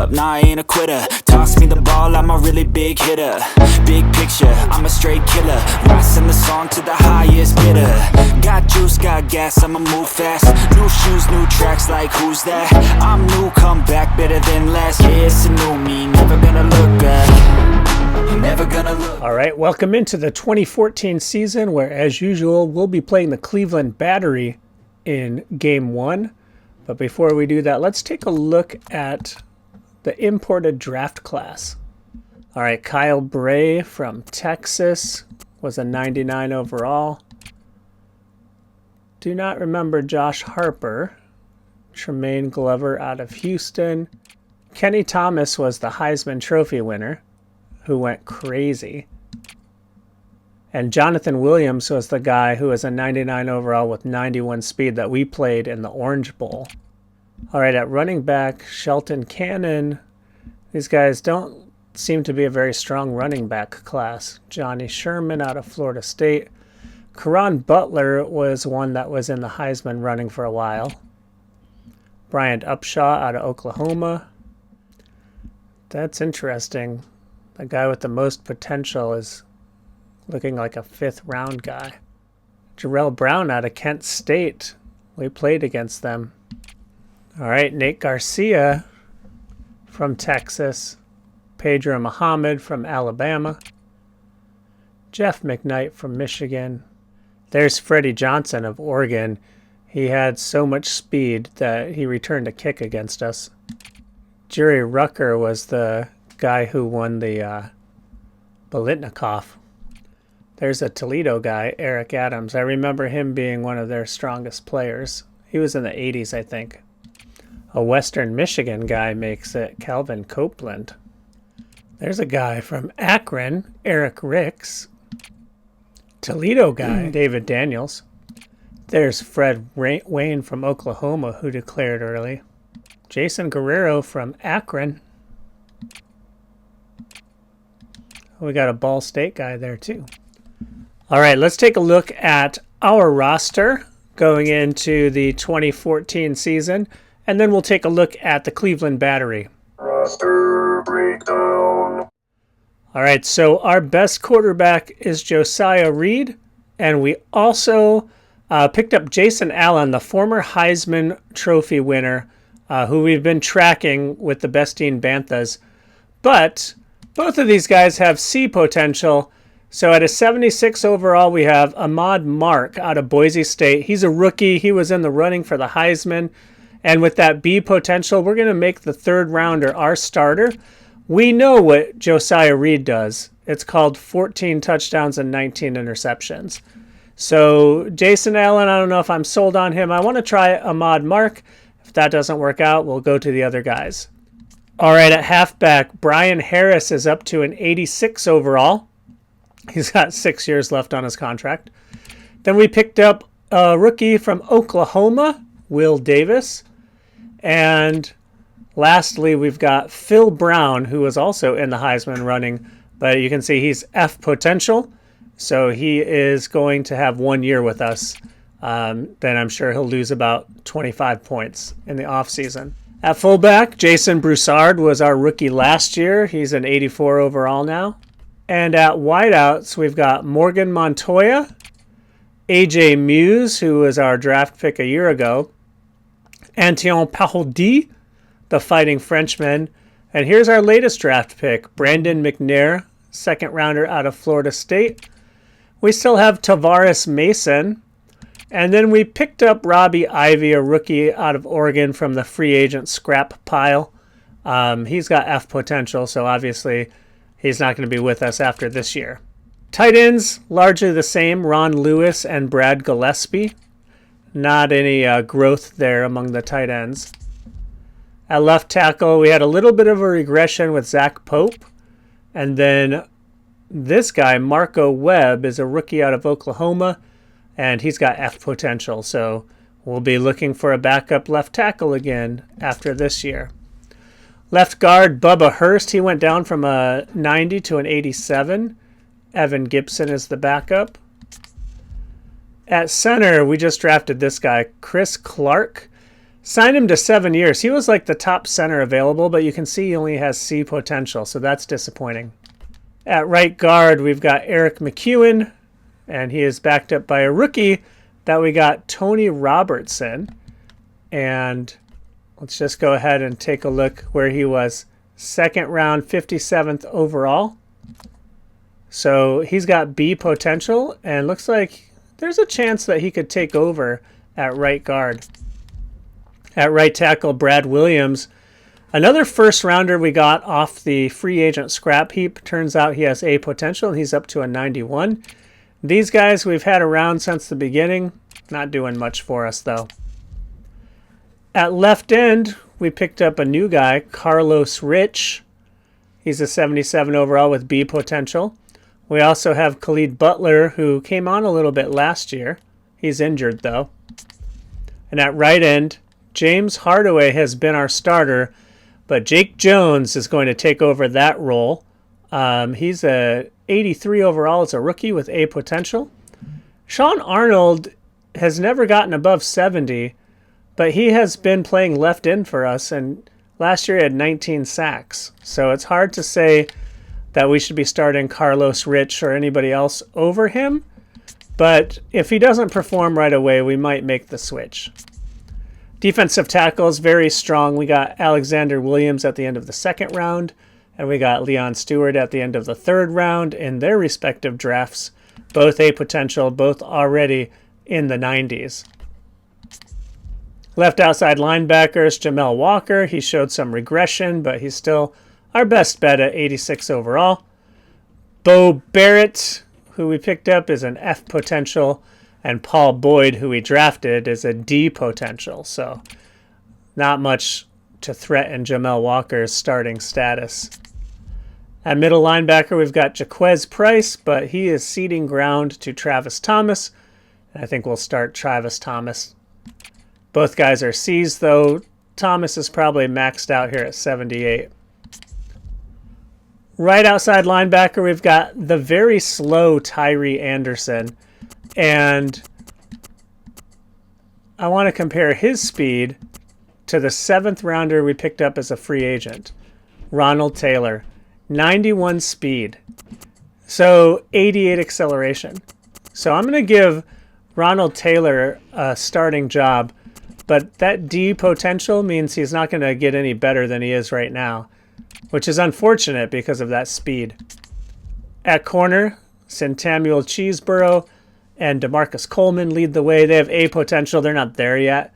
up, nah, I ain't a quitter. Toss me the ball, I'm a really big hitter. Big picture, I'm a straight killer. Rising the song to the highest bidder. Got juice, got gas, I'ma move fast. New shoes, new tracks, like who's that? I'm new, come back, better than last. Yeah, it's a new me, never gonna look back. Never gonna look. All right, welcome into the 2014 season where, as usual, we'll be playing the Cleveland Battery in Game 1. But before we do that, let's take a look at the imported draft class. All right, Kyle Bray from Texas was a 99 overall. Do not remember Josh Harper. Tremaine Glover out of Houston. Kenny Thomas was the Heisman Trophy winner, who went crazy. And Jonathan Williams was the guy who was a 99 overall with 91 speed that we played in the Orange Bowl. All right, at running back, Shelton Cannon. These guys don't seem to be a very strong running back class. Johnny Sherman out of Florida State. Karan Butler was one that was in the Heisman running for a while. Bryant Upshaw out of Oklahoma. That's interesting. The guy with the most potential is looking like a 5th round guy. Jarrell Brown out of Kent State. We played against them. All right, Nate Garcia from Texas. Pedro Muhammad from Alabama. Jeff McKnight from Michigan. There's Freddie Johnson of Oregon. He had so much speed that he returned a kick against us. Jerry Rucker was the guy who won the Bolitnikoff. There's a Toledo guy, Eric Adams. I remember him being one of their strongest players. He was in the 80s, I think. A Western Michigan guy makes it, Calvin Copeland. There's a guy from Akron, Eric Ricks. Toledo guy, David Daniels. There's Fred Wayne from Oklahoma, who declared early. Jason Guerrero from Akron. We got a Ball State guy there too. All right, let's take a look at our roster going into the 2014 season, and then we'll take a look at the Cleveland Battery. Roster breakdown. All right, so our best quarterback is Josiah Reed, and we also picked up Jason Allen, the former Heisman Trophy winner, who we've been tracking with the Bestine Banthas. But both of these guys have C potential. So at a 76 overall, we have Ahmad Mark out of Boise State. He's a rookie. He was in the running for the Heisman. And with that B potential, we're going to make the 3rd rounder our starter. We know what Josiah Reed does. It's called 14 touchdowns and 19 interceptions. So Jason Allen, I don't know if I'm sold on him. I want to try Ahmad Mark. If that doesn't work out, we'll go to the other guys. All right, at halfback, Brian Harris is up to an 86 overall. He's got 6 years left on his contract. Then we picked up a rookie from Oklahoma, Will Davis. And lastly, we've got Phil Brown, who was also in the Heisman running, but you can see he's F potential. So he is going to have 1 year with us. Then I'm sure he'll lose about 25 points in the offseason. At fullback, Jason Broussard was our rookie last year. He's an 84 overall now. And at wideouts, we've got Morgan Montoya, AJ Muse, who was our draft pick a year ago, Antion Paradis, the Fighting Frenchman, and here's our latest draft pick, Brandon McNair, 2nd rounder out of Florida State. We still have Tavares Mason, and then we picked up Robbie Ivy, a rookie out of Oregon from the free agent scrap pile. He's got F potential, so obviously he's not going to be with us after this year. Tight ends, largely the same, Ron Lewis and Brad Gillespie. Not any growth there among the tight ends. At left tackle, we had a little bit of a regression with Zach Pope. And then this guy, Marco Webb, is a rookie out of Oklahoma, and he's got F potential. So we'll be looking for a backup left tackle again after this year. Left guard, Bubba Hurst. He went down from a 90 to an 87. Evan Gibson is the backup. At center, we just drafted this guy, Chris Clark. Signed him to 7 years. He was like the top center available, but you can see he only has C potential, so that's disappointing. At right guard, we've got Eric McEwen, and he is backed up by a rookie that we got, Tony Robertson. And let's just go ahead and take a look where he was. 2nd round, 57th overall. So he's got B potential, and looks like there's a chance that he could take over at right guard. At right tackle, Brad Williams. Another first rounder we got off the free agent scrap heap. Turns out he has A potential, and he's up to a 91. These guys we've had around since the beginning. Not doing much for us, though. At left end, we picked up a new guy, Carlos Rich. He's a 77 overall with B potential. We also have Khalid Butler, who came on a little bit last year. He's injured, though. And at right end, James Hardaway has been our starter, but Jake Jones is going to take over that role. He's a 83 overall as a rookie with A potential. Sean Arnold has never gotten above 70, but he has been playing left end for us, and last year he had 19 sacks. So it's hard to say that we should be starting Carlos Rich or anybody else over him, but if he doesn't perform right away, we might make the switch. Defensive tackles, very strong. We got Alexander Williams at the end of the 2nd round, and we got Leon Stewart at the end of the 3rd round in their respective drafts. Both A potential, both already in the 90s. Left outside linebackers, Jamel Walker. He showed some regression, but he's still our best bet at 86 overall. Bo Barrett, who we picked up, is an F potential. And Paul Boyd, who we drafted, is a D potential. So not much to threaten Jamel Walker's starting status. At middle linebacker, we've got Jaquez Price, but he is ceding ground to Travis Thomas. And I think we'll start Travis Thomas. Both guys are C's, though. Thomas is probably maxed out here at 78. Right outside linebacker, we've got the very slow Tyree Anderson. And I want to compare his speed to the 7th rounder we picked up as a free agent, Ronald Taylor. 91 speed. So 88 acceleration. So I'm going to give Ronald Taylor a starting job, but that D potential means he's not going to get any better than he is right now, which is unfortunate because of that speed. At corner, Centennial Cheeseborough and DeMarcus Coleman lead the way. They have A potential. They're not there yet.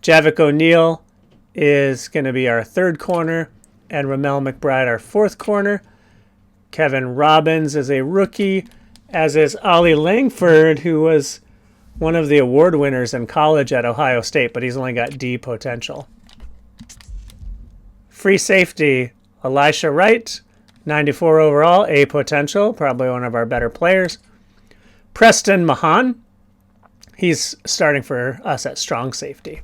Javik O'Neal is going to be our 3rd corner, and Ramel McBride our 4th corner. Kevin Robbins is a rookie, as is Ollie Langford, who was one of the award winners in college at Ohio State, but he's only got D potential. Free safety, Elisha Wright, 94 overall, A potential, probably one of our better players. Preston Mahan, he's starting for us at strong safety.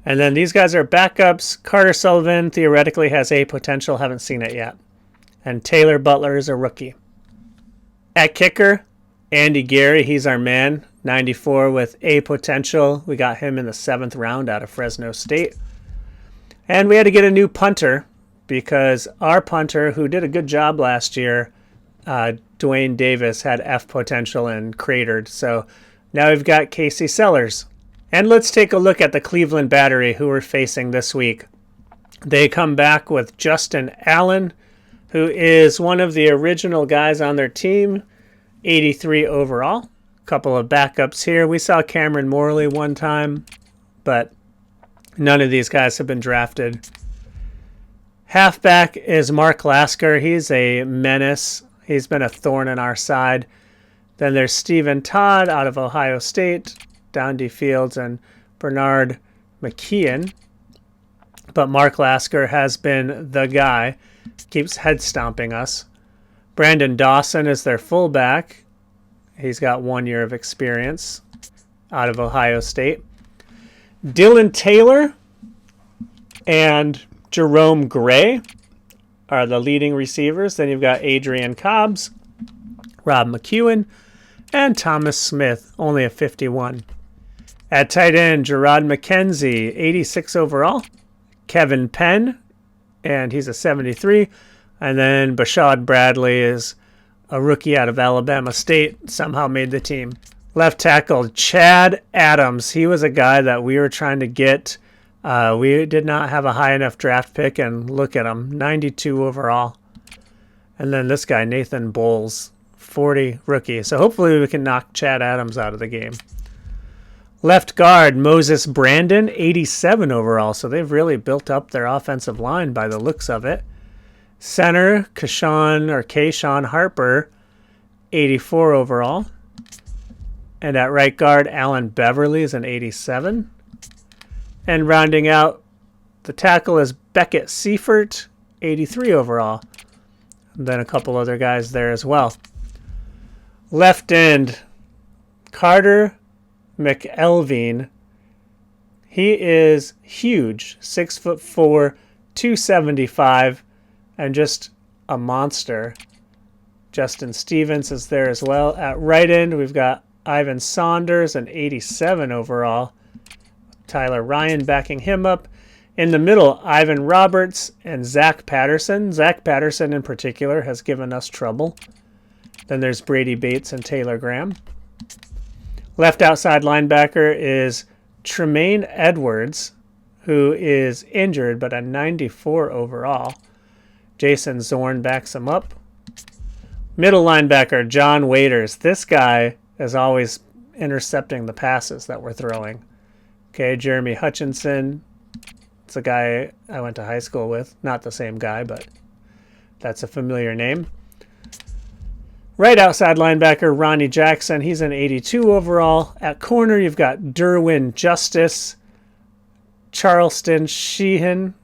And then these guys are backups. Carter Sullivan theoretically has A potential, haven't seen it yet. And Taylor Butler is a rookie. At kicker, Andy Gary, he's our man, 94 with A potential. We got him in the 7th round out of Fresno State. And we had to get a new punter because our punter, who did a good job last year, Dwayne Davis, had F potential and cratered. So now we've got Casey Sellers. And let's take a look at the Cleveland Battery, who we're facing this week. They come back with Justin Allen, who is one of the original guys on their team, 83 overall. Couple of backups here. We saw Cameron Morley one time, but none of these guys have been drafted. Halfback is Mark Lasker. He's a menace. He's been a thorn in our side. Then there's Stephen Todd out of Ohio State, Downdy Fields, and Bernard McKeon. But Mark Lasker has been the guy. Keeps head stomping us. Brandon Dawson is their fullback. He's got 1 year of experience out of Ohio State. Dylan Taylor and Jerome Gray are the leading receivers. Then you've got Adrian Cobbs, Rob McEwen, and Thomas Smith, only a 51. At tight end, Gerard McKenzie, 86 overall. Kevin Penn, and he's a 73. And then Bashad Bradley is a rookie out of Alabama State, somehow made the team. Left tackle, Chad Adams. He was a guy that we were trying to get. We did not have a high enough draft pick, and look at him, 92 overall. And then this guy, Nathan Bowles, 40 rookie. So hopefully we can knock Chad Adams out of the game. Left guard, Moses Brandon, 87 overall. So they've really built up their offensive line by the looks of it. Center, Kayshawn Harper, 84 overall. And at right guard, Alan Beverly is an 87. And rounding out the tackle is Beckett Seifert, 83 overall. And then a couple other guys there as well. Left end, Carter McElveen. He is huge, 6'4", 275, and just a monster. Justin Stevens is there as well. At right end, we've got Ivan Saunders, an 87 overall. Tyler Ryan backing him up. In the middle, Ivan Roberts and Zach Patterson. Zach Patterson in particular has given us trouble. Then there's Brady Bates and Taylor Graham. Left outside linebacker is Tremaine Edwards, who is injured but a 94 overall. Jason Zorn backs him up. Middle linebacker, John Waiters. This guy is always intercepting the passes that we're throwing. Okay, Jeremy Hutchinson. It's a guy I went to high school with. Not the same guy, but that's a familiar name. Right outside linebacker, Ronnie Jackson. He's an 82 overall. At corner, you've got Derwin Justice, Charleston Sheehan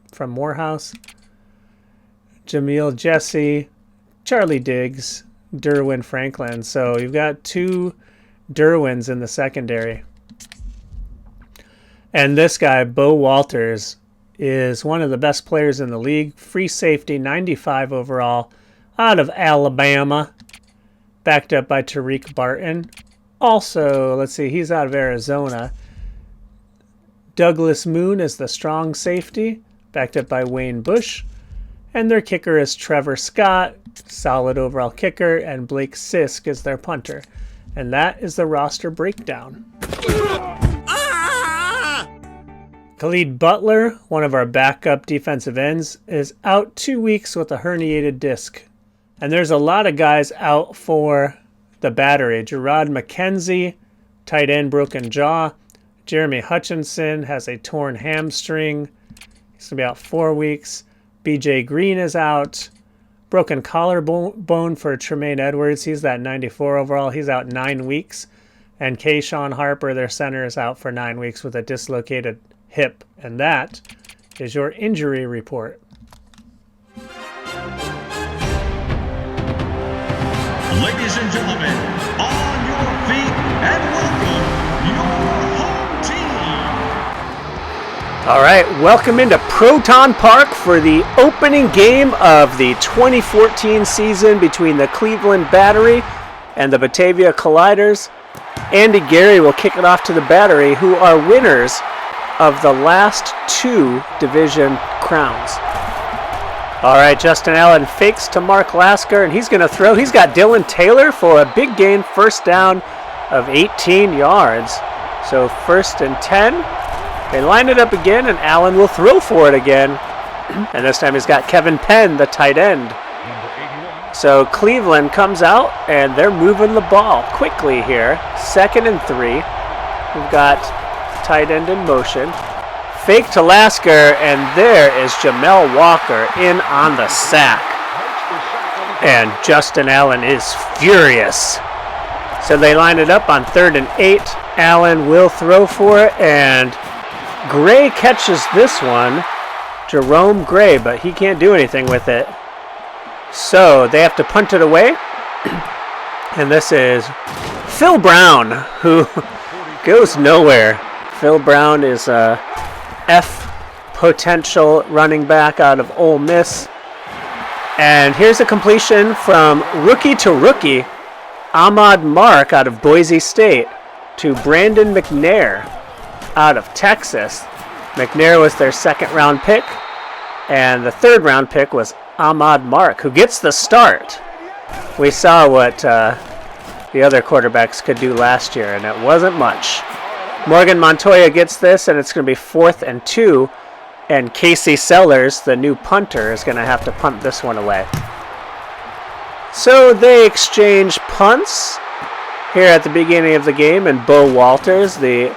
from Morehouse, Jameel Jesse, Charlie Diggs, Derwin Franklin. So you've got two Derwins in the secondary. And this guy, Bo Walters, is one of the best players in the league. Free safety, 95 overall, out of Alabama, backed up by Tariq Barton. Also, let's see, he's out of Arizona. Douglas Moon is the strong safety, backed up by Wayne Bush. And their kicker is Trevor Scott, solid overall kicker, and Blake Sisk is their punter. And that is the roster breakdown. Khalid Butler, one of our backup defensive ends, is out 2 weeks with a herniated disc. And there's a lot of guys out for the Battery. Gerard McKenzie, tight end, broken jaw. Jeremy Hutchinson has a torn hamstring. He's going to be out 4 weeks. BJ Green is out. Broken collarbone for Tremaine Edwards. He's that 94 overall. He's out 9 weeks. And Kayshawn Harper, their center, is out for 9 weeks with a dislocated hip. And that is your injury report. Ladies and gentlemen, on your feet and welcome your home team. All right, welcome into Proton Park for the opening game of the 2014 season between the Cleveland Battery and the Batavia Colliders. Andy Gary will kick it off to the Battery, who are winners of the last 2 division crowns. All right, Justin Allen fakes to Mark Lasker, and he's going to throw. He's got Dylan Taylor for a big gain, first down of 18 yards. So 1st and 10. They line it up again, and Allen will throw for it again. And this time he's got Kevin Penn, the tight end. So Cleveland comes out, and they're moving the ball quickly here. 2nd and 3. We've got tight end in motion. Fake to Lasker, and there is Jamel Walker in on the sack. And Justin Allen is furious. So they line it up on 3rd and 8. Allen will throw for it, and Gray catches this one. Jerome Gray, but he can't do anything with it. So they have to punt it away. And this is Phil Brown, who goes nowhere. Phil Brown is a F potential running back out of Ole Miss. And here's a completion from rookie to rookie. Ahmad Mark out of Boise State to Brandon McNair out of Texas. McNair was their second-round pick, and the third-round pick was Ahmad Mark, who gets the start. We saw what the other quarterbacks could do last year, and it wasn't much. Morgan Montoya gets this, and it's going to be 4th and 2, and Casey Sellers, the new punter, is going to have to punt this one away. So they exchange punts here at the beginning of the game, and Bo Walters, the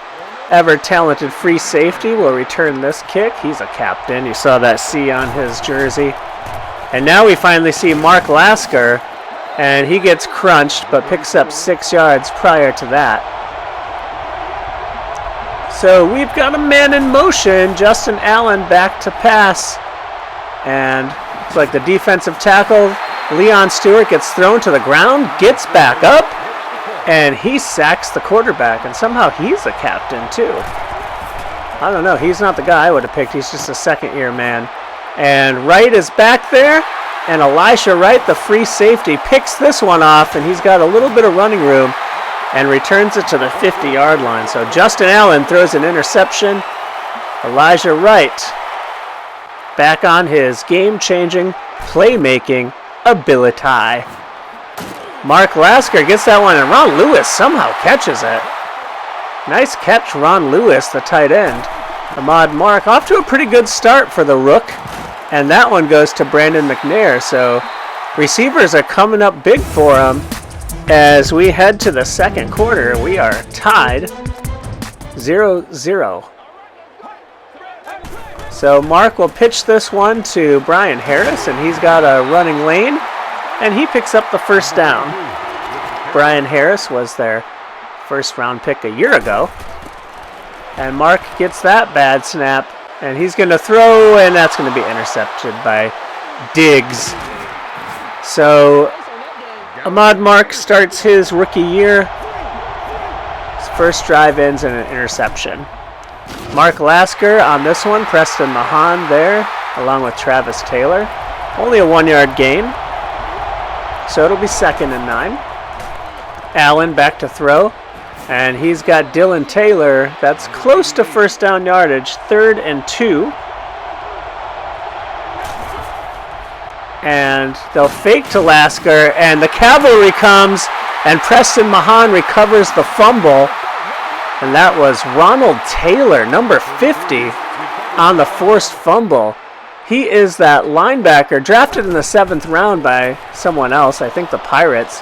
ever-talented free safety, will return this kick. He's a captain. You saw that C on his jersey. And now we finally see Mark Lasker, and he gets crunched but picks up 6 yards prior to that. So we've got a man in motion, Justin Allen back to pass. And it's like the defensive tackle, Leon Stewart, gets thrown to the ground, gets back up, and he sacks the quarterback. And somehow he's a captain too. I don't know, he's not the guy I would have picked, he's just a second-year man. And Wright is back there, and Elisha Wright, the free safety, picks this one off, and he's got a little bit of running room and returns it to the 50-yard line. So Justin Allen throws an interception. Elijah Wright back on his game-changing, playmaking ability. Mark Lasker gets that one, and Ron Lewis somehow catches it. Nice catch, Ron Lewis, the tight end. Ahmad Mark off to a pretty good start for the Rook, and that one goes to Brandon McNair. So receivers are coming up big for him. As we head to the second quarter, we are tied 0-0. So Mark will pitch this one to Brian Harris, and he's got a running lane, and he picks up the first down. Brian Harris was their first-round pick a year ago. And Mark gets that bad snap, and he's going to throw, and that's going to be intercepted by Diggs. So Ahmad Mark starts his rookie year. His first drive ends in an interception. Mark Lasker on this one, Preston Mahan there, along with Travis Taylor. Only a 1-yard gain, so it'll be 2nd and 9. Allen back to throw, and he's got Dylan Taylor. That's close to first down yardage, 3rd and 2. And they'll fake to Lasker, and the cavalry comes, and Preston Mahan recovers the fumble. And that was Ronald Taylor, number 50, on the forced fumble. He is that linebacker drafted in the 7th round by someone else, I think the Pirates.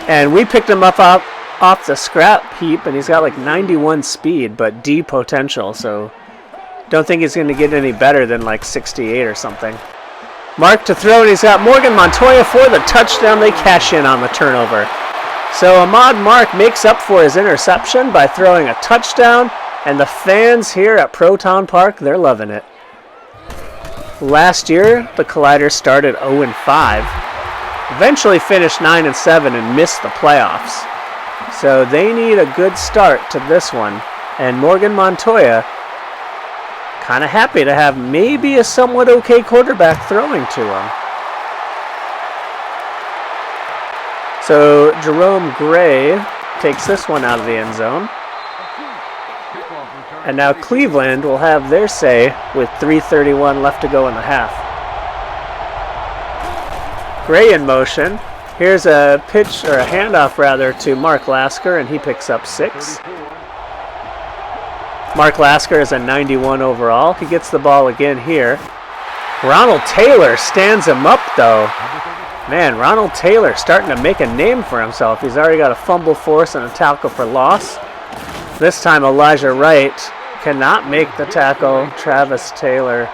And we picked him up off the scrap heap, and he's got like 91 speed, but D potential, so don't think he's going to get any better than like 68 or something. Mark to throw, and he's got Morgan Montoya for the touchdown. They cash in on the turnover. So Ahmad Mark makes up for his interception by throwing a touchdown, and the fans here at Proton Park, they're loving it. Last year, the Colliders started 0-5, eventually finished 9-7 and missed the playoffs. So they need a good start to this one, and Morgan Montoya kind of happy to have maybe a somewhat okay quarterback throwing to him. So Jerome Gray takes this one out of the end zone. And now Cleveland will have their say with 3:31 left to go in the half. Gray in motion. Here's a pitch, or a handoff rather, to Mark Lasker, and he picks up 6. Mark Lasker is a 91 overall. He gets the ball again here. Ronald Taylor stands him up, though. Man, Ronald Taylor starting to make a name for himself. He's already got a fumble force and a tackle for loss. This time Elijah Wright cannot make the tackle. Travis Taylor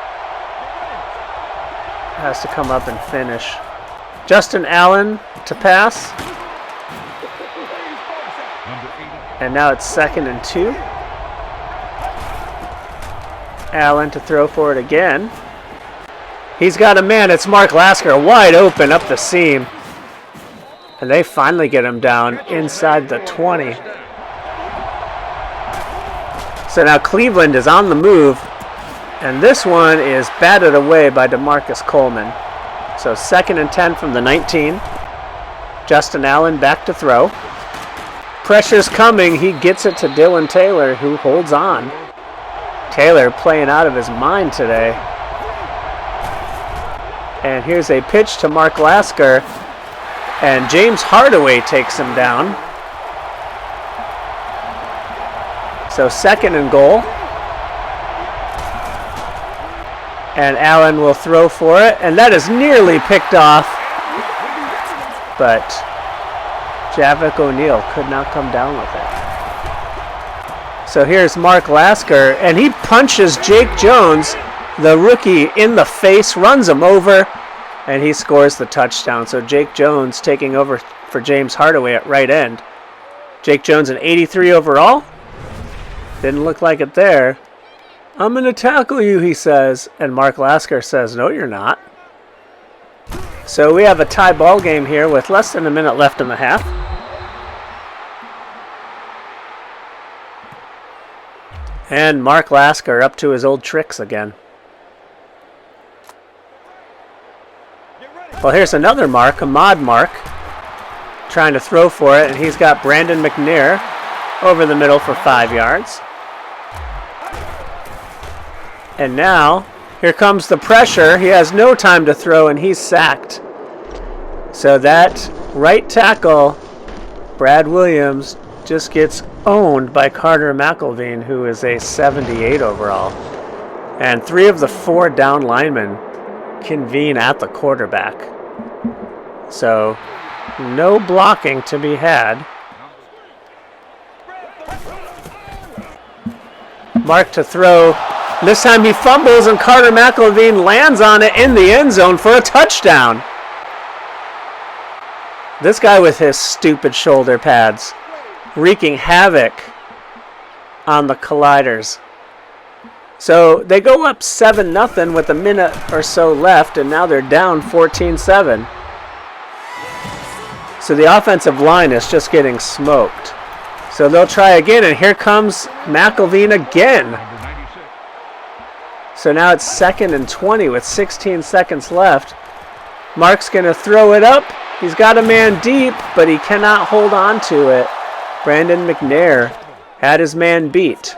has to come up and finish. Justin Allen to pass. And now it's 2nd and 2. Allen to throw for it again. He's got a man. It's Mark Lasker wide open up the seam. And they finally get him down inside the 20. So now Cleveland is on the move. And this one is batted away by DeMarcus Coleman. So 2nd and 10 from the 19. Justin Allen back to throw. Pressure's coming. He gets it to Dylan Taylor, who holds on. Taylor playing out of his mind today. And here's a pitch to Mark Lasker. And James Hardaway takes him down. So 2nd and goal. And Allen will throw for it. And that is nearly picked off. But Javik O'Neal could not come down with it. So here's Mark Lasker, and he punches Jake Jones, the rookie, in the face, runs him over, and he scores the touchdown. So Jake Jones taking over for James Hardaway at right end. Jake Jones an 83 overall. Didn't look like it there. I'm going to tackle you, he says, and Mark Lasker says, no, you're not. So we have a tie ball game here with less than a minute left in the half. And Mark Lasker up to his old tricks again. Well, here's another Mark, Ahmad Mark, trying to throw for it, and he's got Brandon McNair over the middle for 5 yards. And now, here comes the pressure. He has no time to throw, and he's sacked. So that right tackle, Brad Williams, just gets owned by Carter McElveen, who is a 78 overall. And 3 of the 4 down linemen convene at the quarterback. So no blocking to be had. Mark to throw. This time he fumbles and Carter McElveen lands on it in the end zone for a touchdown. This guy with his stupid shoulder pads wreaking havoc on the Colliders. So they go up 7-0 with a minute or so left, and now they're down 14-7. So the offensive line is just getting smoked. So they'll try again, and here comes McElveen again. So now it's 2nd and 20 with 16 seconds left. Mark's going to throw it up. He's got a man deep, but he cannot hold on to it. Brandon McNair had his man beat.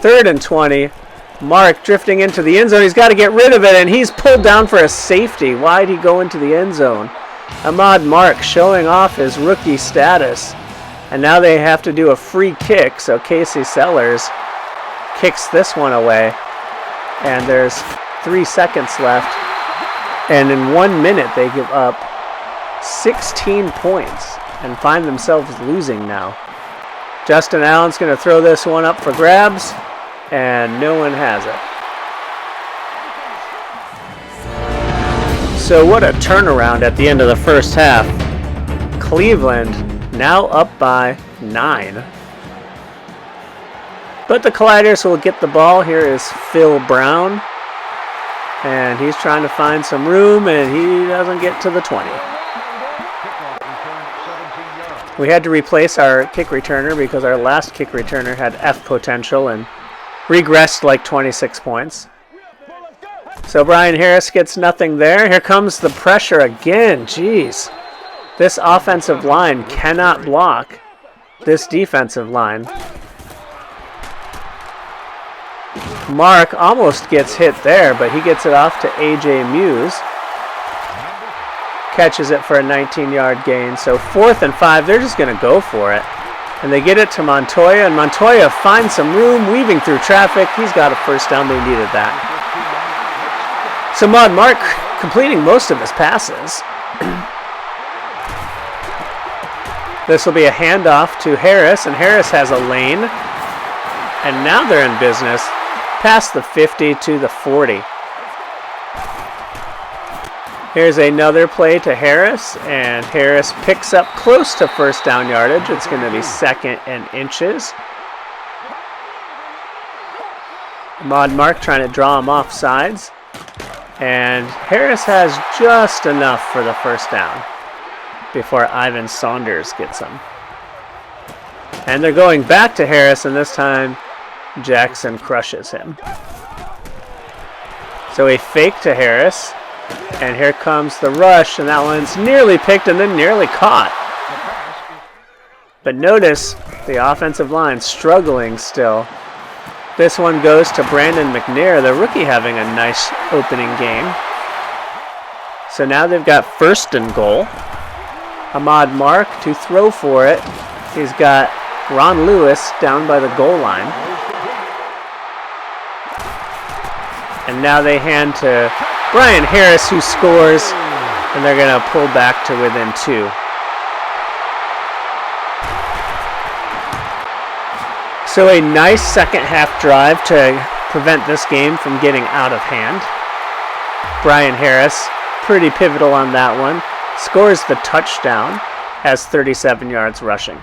3rd and 20. Mark drifting into the end zone. He's got to get rid of it, and he's pulled down for a safety. Why'd he go into the end zone? Ahmad Mark showing off his rookie status. And now they have to do a free kick, so Casey Sellers kicks this one away. And there's 3 seconds left. And in 1 minute, they give up 16 points and find themselves losing now. Justin Allen's going to throw this one up for grabs, and no one has it. So what a turnaround at the end of the first half. Cleveland now up by 9. But the Colliders will get the ball. Here is Phil Brown. And he's trying to find some room, and he doesn't get to the 20. We had to replace our kick returner because our last kick returner had F potential and regressed like 26 points. So Brian Harris gets nothing there. Here comes the pressure again. Jeez. This offensive line cannot block this defensive line. Mark almost gets hit there, but he gets it off to A.J. Muse. Catches it for a 19-yard gain. So 4th and 5, they're just going to go for it. And they get it to Montoya, and Montoya finds some room, weaving through traffic. He's got a first down. They needed that. So Mark completing most of his passes. This will be a handoff to Harris, and Harris has a lane. And now they're in business. Past the 50 to the 40. Here's another play to Harris, and Harris picks up close to first down yardage. It's going to be 2nd and inches. Ahmad Mark trying to draw him off sides. And Harris has just enough for the first down before Ivan Saunders gets him. And they're going back to Harris, and this time Jackson crushes him. So a fake to Harris. And here comes the rush, and that one's nearly picked and then nearly caught. But notice the offensive line struggling still. This one goes to Brandon McNair, the rookie, having a nice opening game. So now they've got 1st and goal. Ahmad Mark to throw for it. He's got Ron Lewis down by the goal line. And now they hand to Brian Harris, who scores, and they're going to pull back to within 2. So a nice second half drive to prevent this game from getting out of hand. Brian Harris, pretty pivotal on that one. Scores the touchdown, has 37 yards rushing.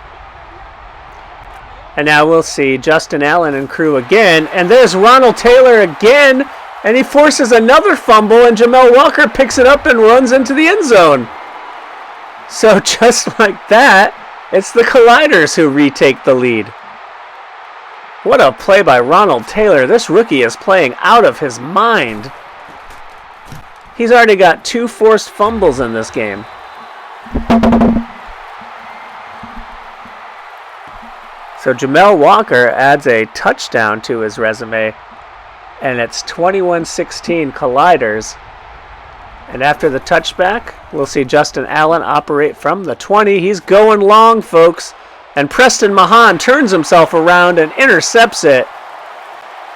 And now we'll see Justin Allen and crew again. And there's Ronald Taylor again. And he forces another fumble, and Jamel Walker picks it up and runs into the end zone. So just like that, it's the Colliders who retake the lead. What a play by Ronald Taylor. This rookie is playing out of his mind. He's already got 2 forced fumbles in this game. So Jamel Walker adds a touchdown to his resume, and it's 21-16 Colliders. And after the touchback, we'll see Justin Allen operate from the 20. He's going long, folks. And Preston Mahan turns himself around and intercepts it.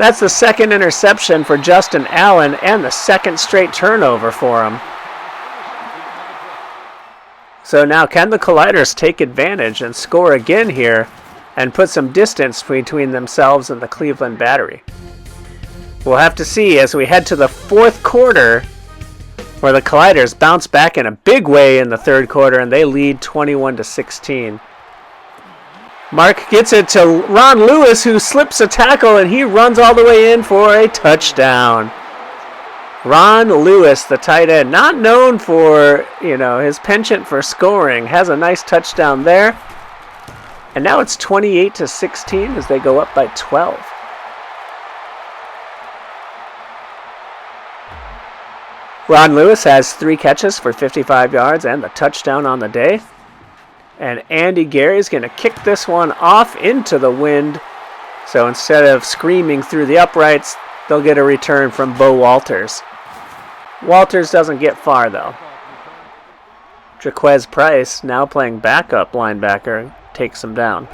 That's the 2nd interception for Justin Allen and the 2nd straight turnover for him. So now can the Colliders take advantage and score again here and put some distance between themselves and the Cleveland Battery? We'll have to see as we head to the 4th quarter, where the Colliders bounce back in a big way in the 3rd quarter and they lead 21-16. Mark gets it to Ron Lewis, who slips a tackle, and he runs all the way in for a touchdown. Ron Lewis, the tight end, not known for, his penchant for scoring, has a nice touchdown there. And now it's 28-16 as they go up by 12. Ron Lewis has 3 catches for 55 yards and the touchdown on the day. And Andy Gary's going to kick this one off into the wind. So instead of screaming through the uprights, they'll get a return from Bo Walters. Walters doesn't get far, though. Jaquez Price, now playing backup linebacker, takes him down.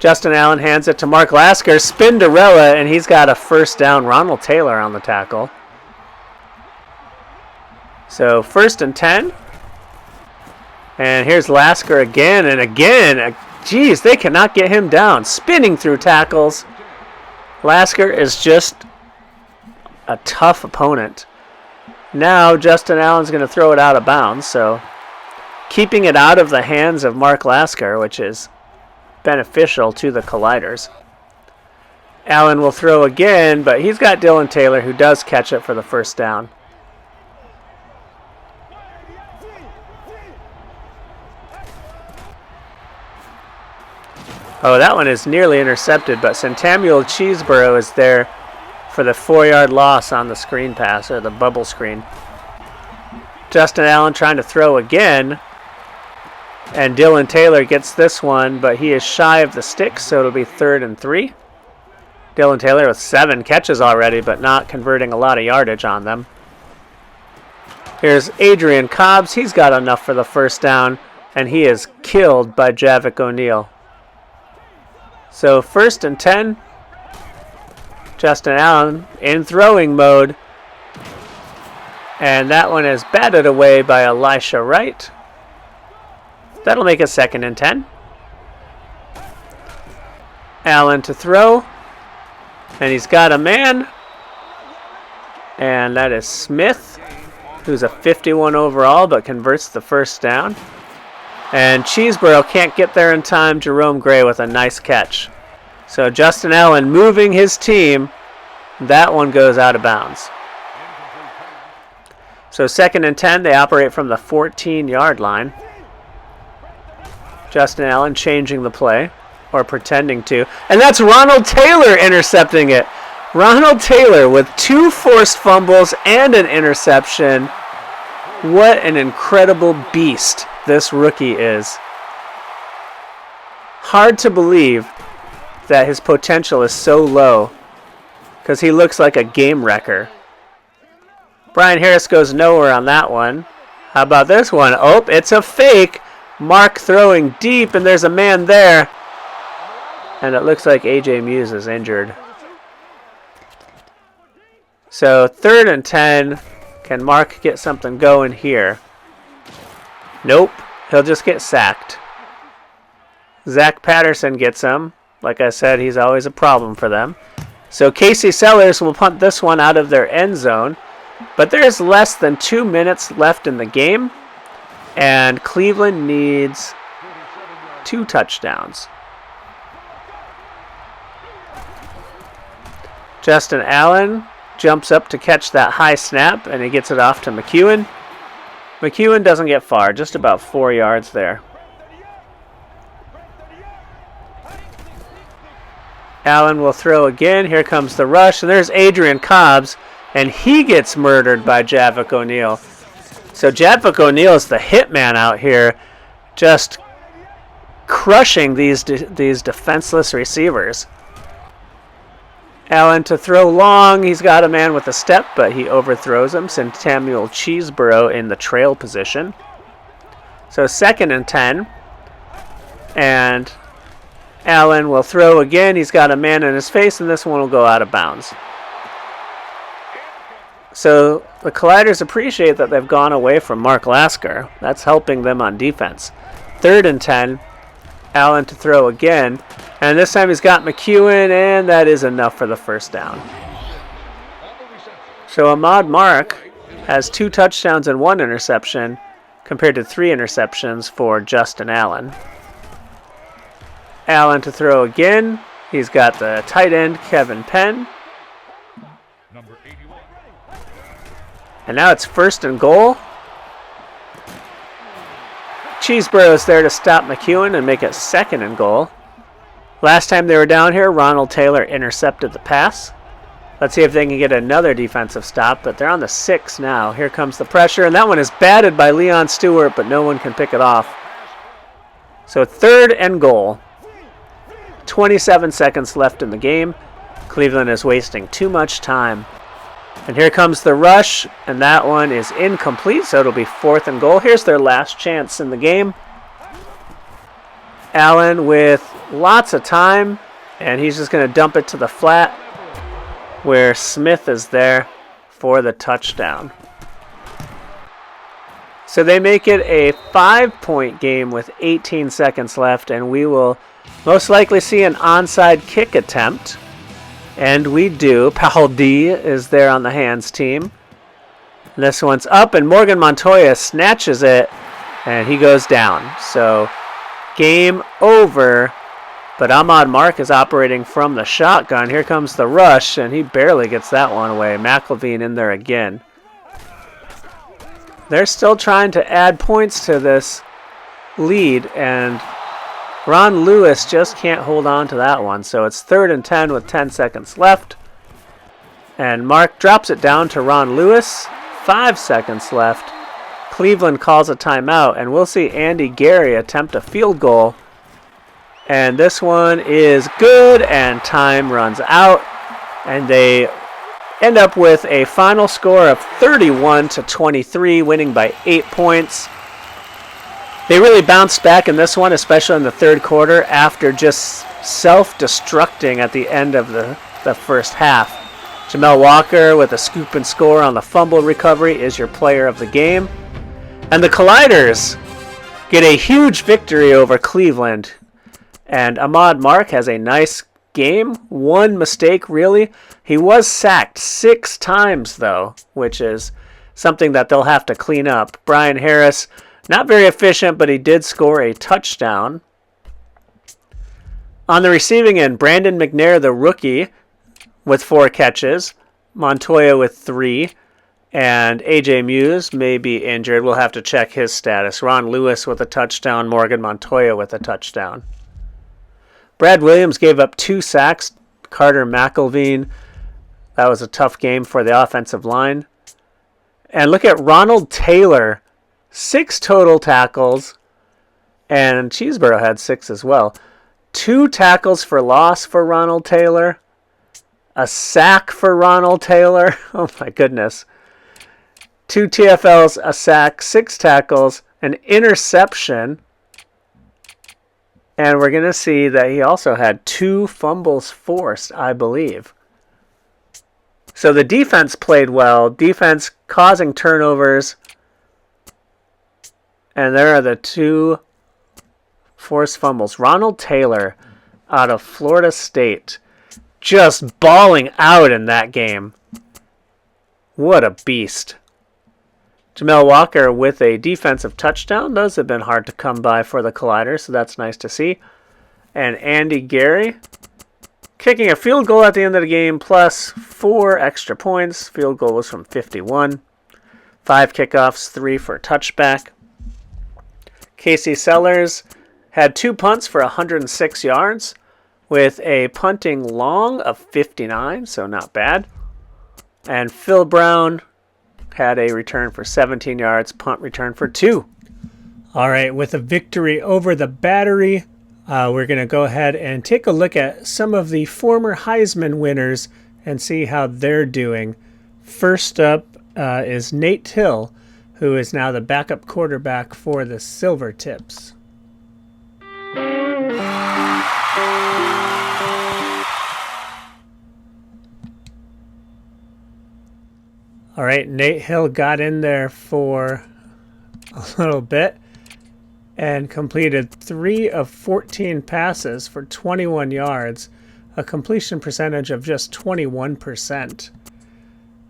Justin Allen hands it to Mark Lasker. Spinderella, and he's got a 1st down. Ronald Taylor on the tackle. So 1st and 10. And here's Lasker again and again. Geez, they cannot get him down. Spinning through tackles. Lasker is just a tough opponent. Now Justin Allen's going to throw it out of bounds. So keeping it out of the hands of Mark Lasker, which is beneficial to the Colliders. Allen will throw again, but he's got Dylan Taylor, who does catch it for the 1st down. Oh, that one is nearly intercepted, but Centamule Cheeseborough is there for the 4-yard loss on the screen pass, or the bubble screen. Justin Allen trying to throw again, and Dylan Taylor gets this one, but he is shy of the sticks, so it'll be 3rd and 3. Dylan Taylor with 7 catches already, but not converting a lot of yardage on them. Here's Adrian Cobbs. He's got enough for the 1st down, and he is killed by Javik O'Neal. So 1st and 10. Justin Allen in throwing mode. And that one is batted away by Elisha Wright. That'll make a 2nd and 10. Allen to throw. And he's got a man. And that is Smith, who's a 51 overall but converts the 1st down. And Cheeseborough can't get there in time. Jerome Gray with a nice catch. So Justin Allen moving his team. That one goes out of bounds. So 2nd and 10. They operate from the 14-yard line. Justin Allen changing the play, or pretending to. And that's Ronald Taylor intercepting it. Ronald Taylor with 2 forced fumbles and an interception. What an incredible beast this rookie is. Hard to believe that his potential is so low because he looks like a game wrecker. Brian Harris goes nowhere on that one. How about this one? Oh, it's a fake. Mark throwing deep, and there's a man there. And it looks like A.J. Muse is injured. So 3rd and 10. Can Mark get something going here? Nope. He'll just get sacked. Zach Patterson gets him. Like I said, he's always a problem for them. So Casey Sellers will punt this one out of their end zone. But there's less than 2 minutes left in the game. And Cleveland needs 2 touchdowns. Justin Allen jumps up to catch that high snap, and he gets it off to McEwen. McEwen doesn't get far, just about 4 yards there. Allen will throw again. Here comes the rush, and there's Adrian Cobbs, and he gets murdered by Javik O'Neal. So Javik O'Neal is the hitman out here, just crushing these defenseless receivers. Allen to throw long. He's got a man with a step, but he overthrows him. Sends Samuel Cheeseborough in the trail position. So 2nd and 10. And Allen will throw again. He's got a man in his face, and this one will go out of bounds. So the Colliders appreciate that they've gone away from Mark Lasker. That's helping them on defense. 3rd and 10. Allen to throw again. And this time he's got McEwen, and that is enough for the first down. So Ahmad Mark has 2 touchdowns and 1 interception compared to 3 interceptions for Justin Allen. Allen to throw again. He's got the tight end, Kevin Penn. And now it's 1st and goal. Cheeseborough is there to stop McEwen and make it 2nd and goal. Last time they were down here, Ronald Taylor intercepted the pass. Let's see if they can get another defensive stop, but they're on the 6 now. Here comes the pressure, and that one is batted by Leon Stewart, but no one can pick it off. So 3rd and goal. 27 seconds left in the game. Cleveland is wasting too much time. And here comes the rush, and that one is incomplete, so it'll be 4th and goal. Here's their last chance in the game. Allen with lots of time, and he's just going to dump it to the flat where Smith is there for the touchdown. So they make it a 5-point game with 18 seconds left, and we will most likely see an onside kick attempt. And we do. Paul D is there on the hands team. This one's up, and Morgan Montoya snatches it, and he goes down. So game over, but Ahmad Mark is operating from the shotgun. Here comes the rush, and he barely gets that one away. McElveen in there again. They're still trying to add points to this lead, and Ron Lewis just can't hold on to that one. So it's 3rd and 10 with 10 seconds left. And Mark drops it down to Ron Lewis. 5 seconds left. Cleveland calls a timeout, and we'll see Andy Gary attempt a field goal. And this one is good, and time runs out. And they end up with a final score of 31-23, winning by 8 points. They really bounced back in this one, especially in the 3rd quarter, after just self-destructing at the end of the first half. Jamel Walker with a scoop and score on the fumble recovery is your player of the game. And the Colliders get a huge victory over Cleveland. And Ahmad Mark has a nice game. 1 mistake, really. He was sacked 6 times, though, which is something that they'll have to clean up. Brian Harris, not very efficient, but he did score a touchdown. On the receiving end, Brandon McNair, the rookie, with 4 catches. Montoya with 3. And A.J. Muse may be injured. We'll have to check his status. Ron Lewis with a touchdown. Morgan Montoya with a touchdown. Brad Williams gave up 2 sacks. Carter McElveen That was a tough game for the offensive line. And look at Ronald Taylor, 6 total tackles, and Cheeseborough had 6 as well. 2 tackles for loss for Ronald Taylor, a sack for Ronald Taylor. Oh my goodness. 2 TFLs, a sack, 6 tackles, an interception. And we're going to see that he also had 2 fumbles forced, I believe. So the defense played well. Defense causing turnovers. And there are the 2 forced fumbles. Ronald Taylor out of Florida State. Just balling out in that game. What a beast. Jamel Walker with a defensive touchdown. Those have been hard to come by for the Colliders, so that's nice to see. And Andy Gary kicking a field goal at the end of the game, plus 4 extra points. Field goal was from 51. 5 kickoffs, 3 for a touchback. Casey Sellers had 2 punts for 106 yards with a punting long of 59, so not bad. And Phil Brown had a return for 17 yards, punt return for 2. All right, with a victory over the Battery, we're going to go ahead and take a look at some of the former Heisman winners and see how they're doing. First up is Nate Hill, who is now the backup quarterback for the Silver Tips. All right, Nate Hill got in there for a little bit and completed 3 of 14 passes for 21 yards, a completion percentage of just 21%.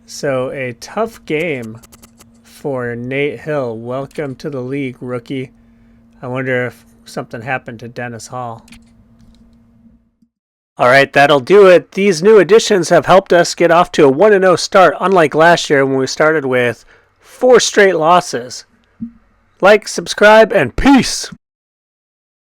So a tough game for Nate Hill. Welcome to the league, rookie. I wonder if something happened to Dennis Hall. All right, that'll do it. These new additions have helped us get off to a 1-0 start, unlike last year when we started with 4 straight losses. Like, subscribe, and peace!